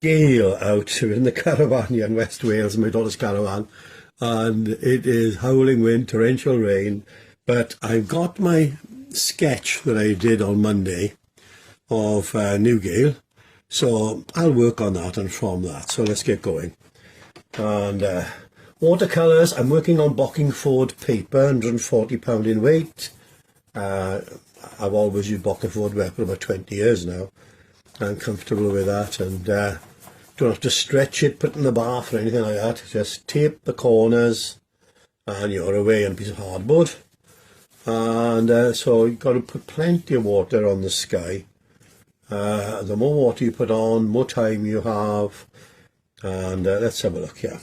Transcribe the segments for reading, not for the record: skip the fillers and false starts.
gale out. We're in the caravan here in West Wales, my daughter's caravan, and it is howling wind, torrential rain. But I've got my sketch that I did on Monday of New Gale, so I'll work on that and from that. So let's get going. And watercolours, I'm working on Bockingford paper, £140 in weight. I've always used Bockingford paper for about 20 years now. I'm comfortable with that, and don't have to stretch it, put it in the bath or anything like that. Just tape the corners and you're away on a piece of hardboard. And so you've got to put plenty of water on the sky. The more water you put on, more time you have. And let's have a look here.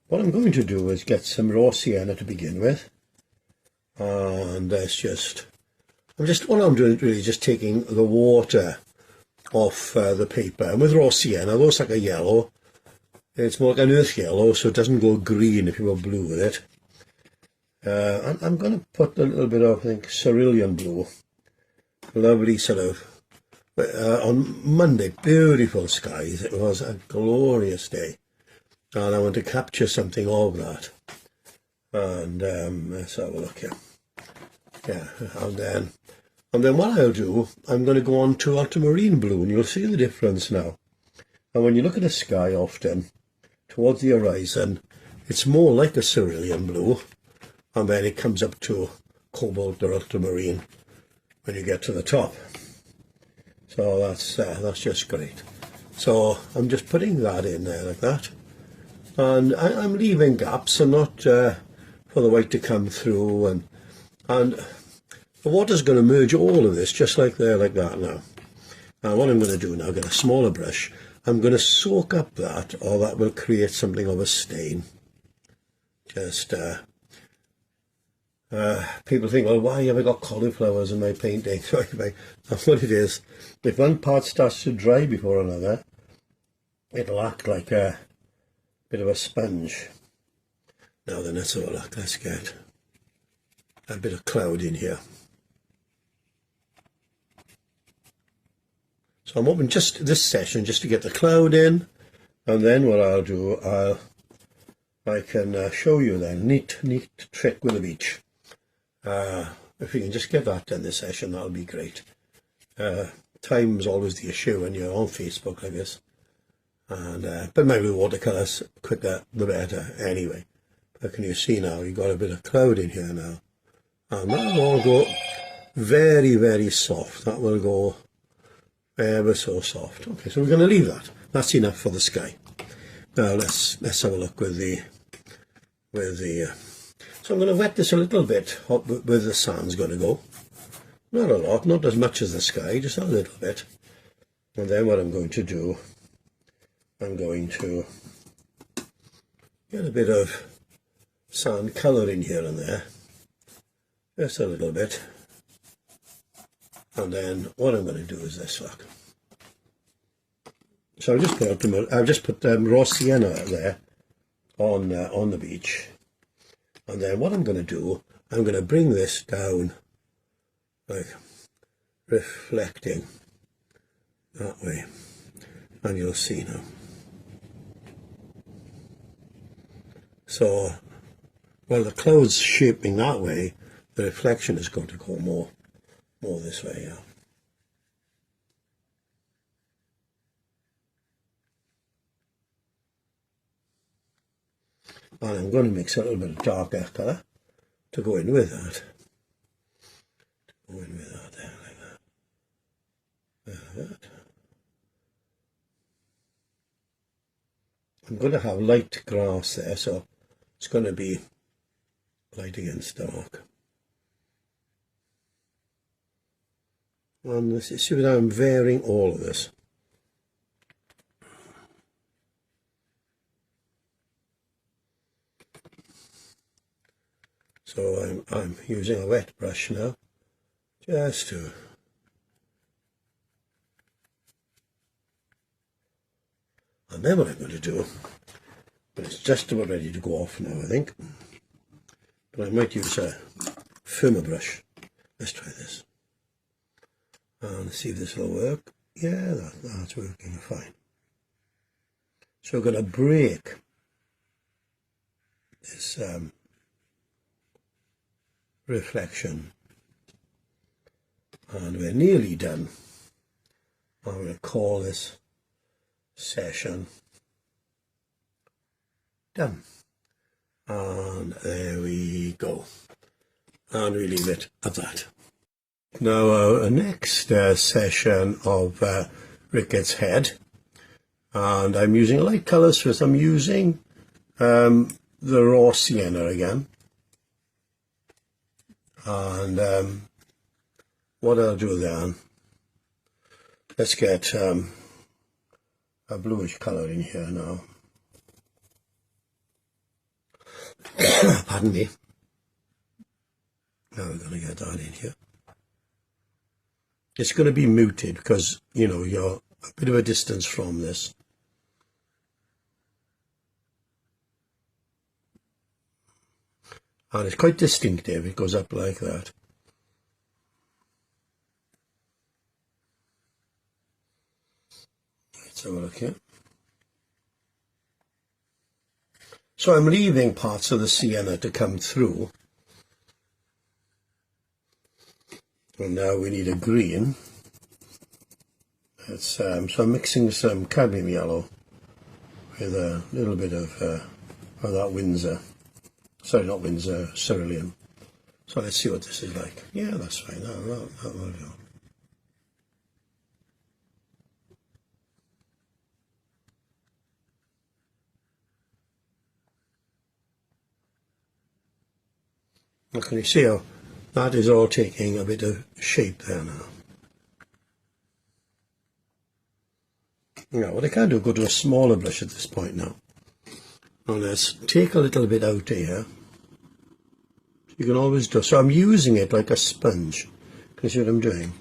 What I'm going to do is get some raw sienna to begin with. And what I'm doing really is just taking the water off the paper. And with raw sienna, although it's like a yellow, it's more like an earth yellow, so it doesn't go green if you go blue with it. And I'm going to put a little bit of, I think, cerulean blue. Lovely sort of, on Monday, beautiful skies. It was a glorious day. And I want to capture something of that. And let's have a look here. Yeah, and then what I'll do, I'm going to go on to ultramarine blue, and you'll see the difference now. And when you look at the sky often, towards the horizon, it's more like a cerulean blue, and then it comes up to cobalt or ultramarine when you get to the top. So that's just great. So I'm just putting that in there like that, and I'm leaving gaps. I'm not for the white to come through, and the water's going to merge all of this just like there, like that now. And what I'm going to do now, get a smaller brush, I'm going to soak up that, or that will create something of a stain. Just people think, well, why have I got cauliflowers in my painting? That's what it is. If one part starts to dry before another, it'll act like a bit of a sponge. Now then, let's have a look. Let's get a bit of cloud in here. So I'm hoping just this session just to get the cloud in, and then what I'll do, I can show you then neat trick with the beach. If we can just get that done this session, that'll be great. Time's always the issue when you're on Facebook like this, and but maybe watercolours, quicker the better anyway. But can you see now, you've got a bit of cloud in here now, and that will all go very, very soft. That will go ever so soft. Okay, so we're going to leave that. That's enough for the sky. Now let's have a look with the so I'm going to wet this a little bit where the sand's going to go. Not a lot, not as much as the sky, just a little bit. And then what I'm going to do, I'm going to get a bit of sand colour in here and there, just a little bit. And then what I'm going to do is this, look. So I've just put raw sienna there on the beach, and then what I'm going to do, I'm going to bring this down, like reflecting that way, and you'll see now. So, while the cloud's shaping that way, the reflection is going to go more this way, yeah. And I'm going to mix a little bit of darker colour to go in with that. There, like that. I'm going to have light grass there, so it's going to be light against dark. And this is, see how I'm varying all of this. So I'm using a wet brush now, just to and then what I'm going to do, but it's just about ready to go off now, I think, but I might use a firmer brush. Let's try this and see if this will work. Yeah, that's working fine. So we're going to break this reflection, and we're nearly done. I'm going to call this session done, and there we go, and we leave it at that. Now our next session of Rickets Head, and I'm using light colours first. I'm using the raw sienna again, and what I'll do then, let's get a bluish colour in here now. Pardon me. Now we're going to get that in here. It's going to be muted because, you know, you're a bit of a distance from this. And it's quite distinctive. It goes up like that. Let's have a look here. So I'm leaving parts of the sienna to come through. And now we need a green. It's, so I'm mixing some cadmium yellow with a little bit of that Windsor. Sorry, not Windsor, cerulean. So let's see what this is like. Yeah, that's fine. That will do. Now, can you see how that is all taking a bit of shape there now? Now, what I can do, go to a smaller brush at this point now. Now let's take a little bit out here. You can always do, so I'm using it like a sponge. Can you see what I'm doing?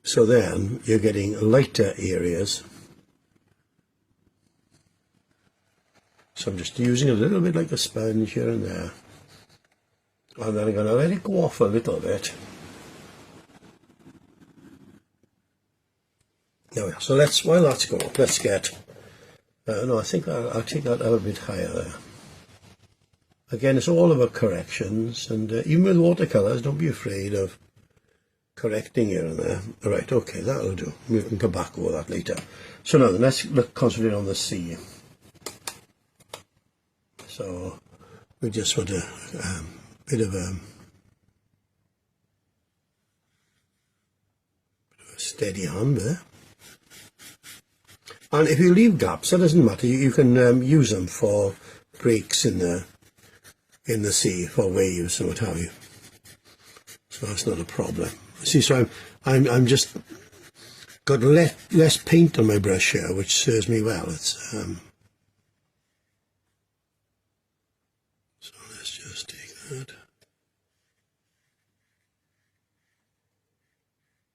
So then you're getting lighter areas. So I'm just using a little bit like a sponge here and there. And then I'm going to let it go off a little bit. There we are. So let's, while that's going up, let's get, no, I think I'll take that a bit higher there. Again, it's all about corrections, and even with watercolours, don't be afraid of correcting here and there. All right, okay, that'll do. We can come back over that later. So now, let's concentrate on the sea. So we just want a bit of a steady hand there. And if you leave gaps, that doesn't matter. You can use them for breaks in the sea, for waves and what have you. So that's not a problem. See, so I'm just got less paint on my brush here, which serves me well. It's so let's just take that.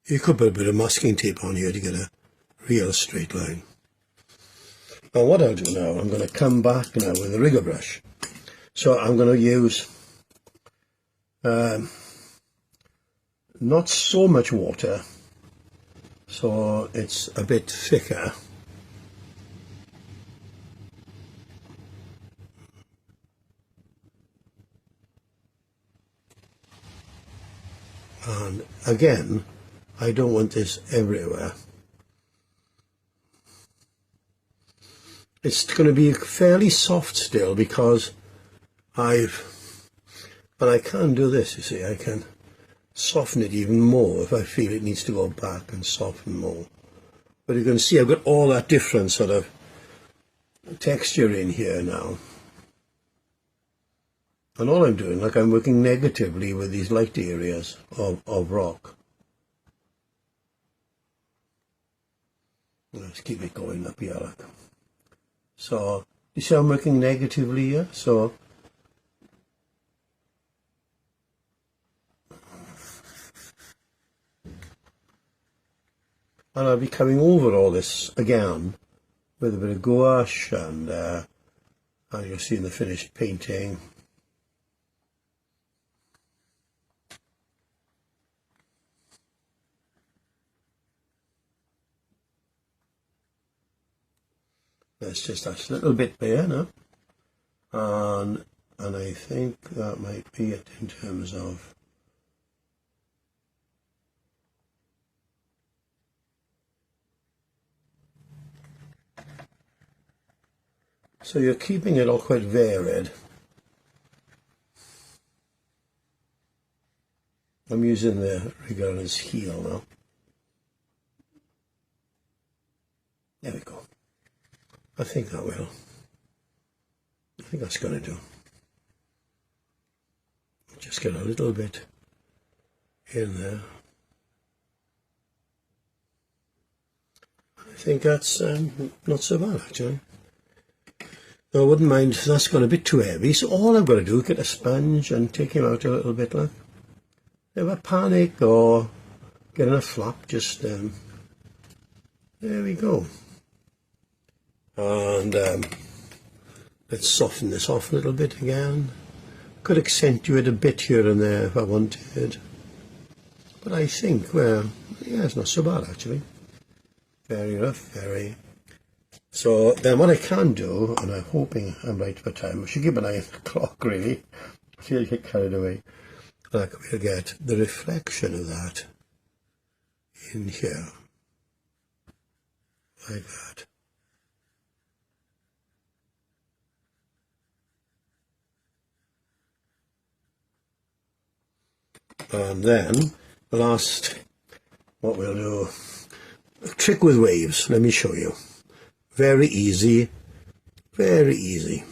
You could put a bit of masking tape on here to get a real straight line. And what I'll do now, I'm going to come back now with a rigger brush. So I'm going to use not so much water, so it's a bit thicker. And again, I don't want this everywhere. It's going to be fairly soft still because but I can do this, you see, I can soften it even more if I feel it needs to go back and soften more. But you can see I've got all that different sort of texture in here now. And all I'm doing, like I'm working negatively with these light areas of rock. Let's keep it going up here, look. So, you see I'm working negatively here? So, and I'll be coming over all this again with a bit of gouache, and you'll see in the finished painting. There's just that little bit there now, and I think that might be it in terms of so you're keeping it all quite varied. I'm using the rigger on his heel now. There we go. I think that will. I think that's going to do. Just get a little bit in there. I think that's not so bad actually. I wouldn't mind if that's got a bit too heavy, so all I've got to do is get a sponge and take him out a little bit like. Never panic or get in a flap, just there we go. And let's soften this off a little bit again. Could accentuate a bit here and there if I wanted, but I think, well, yeah, it's not so bad actually. Very rough, very. So then what I can do, and I'm hoping I'm right for time, I should keep an eye on the clock really, I feel I get carried away, like we'll get the reflection of that in here, like that. And then the last, what we'll do, a trick with waves, let me show you. Very easy, very easy.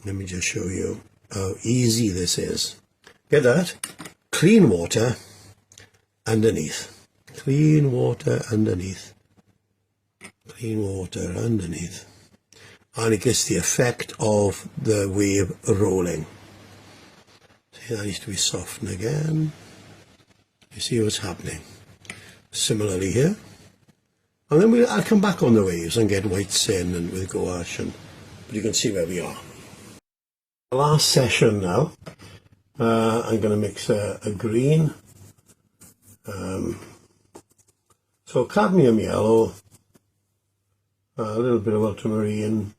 Let me just show you how easy this is. Get that? Clean water underneath. Clean water underneath. Clean water underneath. And it gets the effect of the wave rolling. See, that needs to be softened again. You see what's happening. Similarly here. And then I'll come back on the waves and get whites in and with gouache, but you can see where we are. The last session now, I'm going to mix a green, so cadmium yellow, a little bit of ultramarine.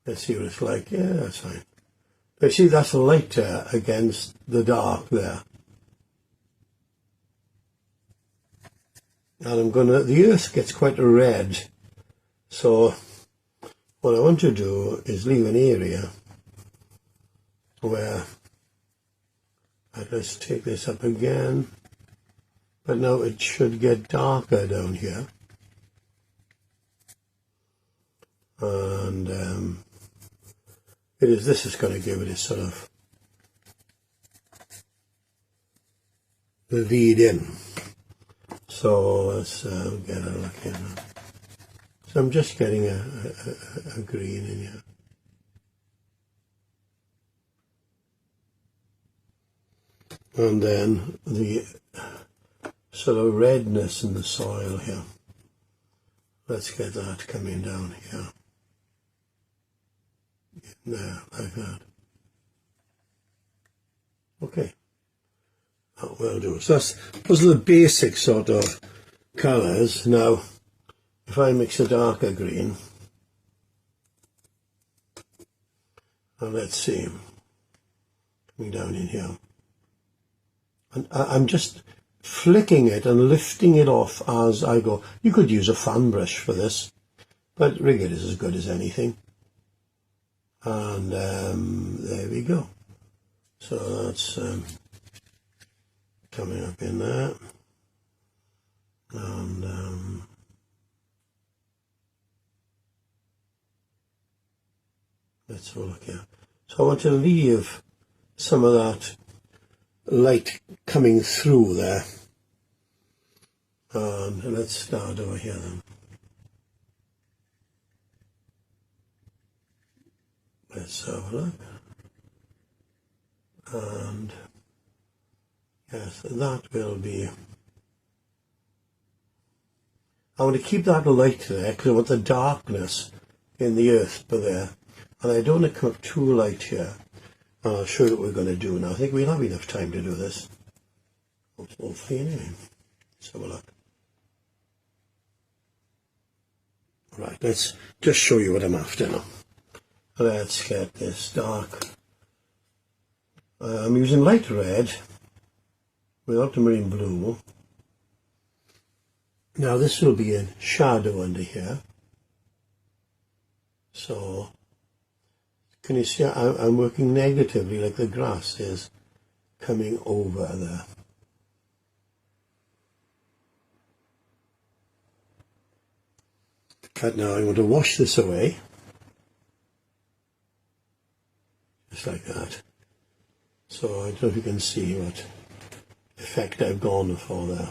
Let's see what it's like. Yeah, that's fine. You see, that's lighter against the dark there. And the earth gets quite red, so what I want to do is leave an area where I just take this up again, but now it should get darker down here. And this is going to give it a sort of lead in. So let's get a look here now. So I'm just getting a green in here. And then the sort of redness in the soil here. Let's get that coming down here. There, like that. Okay. That will do. So those are the basic sort of colours. Now, if I mix a darker green, and let's see, coming down in here, and I'm just flicking it and lifting it off as I go. You could use a fan brush for this, but Rickett is as good as anything. And there we go. So that's coming up in there, and let's have a look here. So I want to leave some of that light coming through there, and let's start over here then. Let's have a look, and yes, that will be, I want to keep that light there because I want the darkness in the earth there, and I don't want to come up too light here. And I'll show you what we're going to do now. I think we'll have enough time to do this. Hopefully anyway. Let's have a look. Right, let's just show you what I'm after now. Let's get this dark. I'm using light red without the marine blue. Now this will be in shadow under here. So, can you see I'm working negatively, like the grass is coming over there. But now I'm going to wash this away. Just like that. So I don't know if you can see what effect I've gone for there.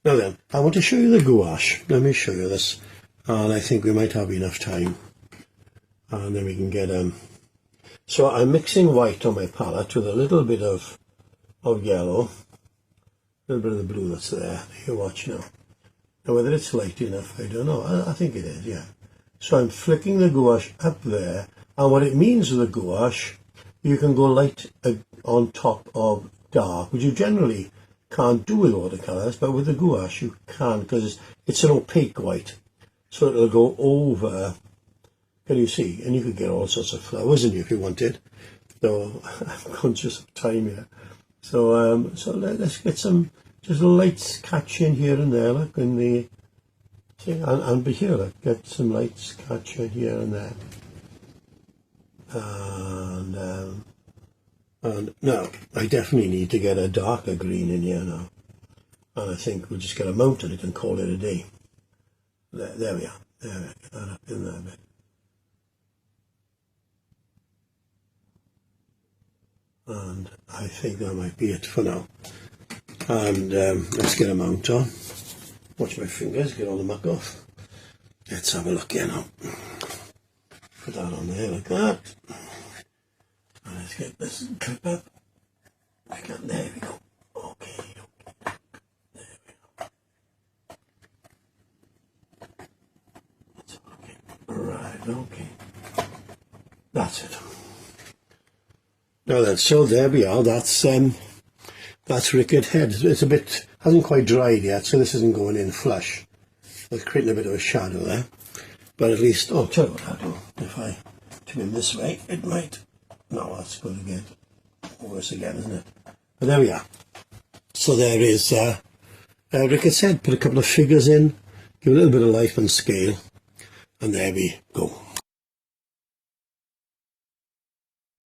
Now then, I want to show you the gouache. Let me show you this. And I think we might have enough time. And then we can get so I'm mixing white on my palette with a little bit of yellow, a little bit of the blue that's there. You watch now. Now whether it's light enough, I don't know. I think it is, yeah. So I'm flicking the gouache up there, and what it means with the gouache, you can go light on top of dark, which you generally can't do with watercolours, but with the gouache you can, because it's an opaque white. So it'll go over, can you see? And you could get all sorts of flowers in you if you wanted. So I'm conscious of time here. So let's get some just lights catching here and there, like in the and be here, like get some lights catching here and there. And now I definitely need to get a darker green in here now. And I think we'll just get a mount on it and call it a day. There we are. There we are. Get that up in there a bit. And I think that might be it for now. And let's get a mount on. Watch my fingers, get all the muck off. Let's have a look here now. Put that on there like that. And let's get this clip up. Like that. There we go. Okay. There we go. Let's have a look here. Right, okay. That's it. Now then, so there we are. That's Rickets Head. It's a bit, hasn't quite dried yet, so this isn't going in flush. It's creating a bit of a shadow there. But at least, oh, tell you what I'll do. If I turn him this way, it might. No, that's going to get worse again, isn't it? But there we are. So there is Rickets Head. Put a couple of figures in, give a little bit of life and scale, and there we go.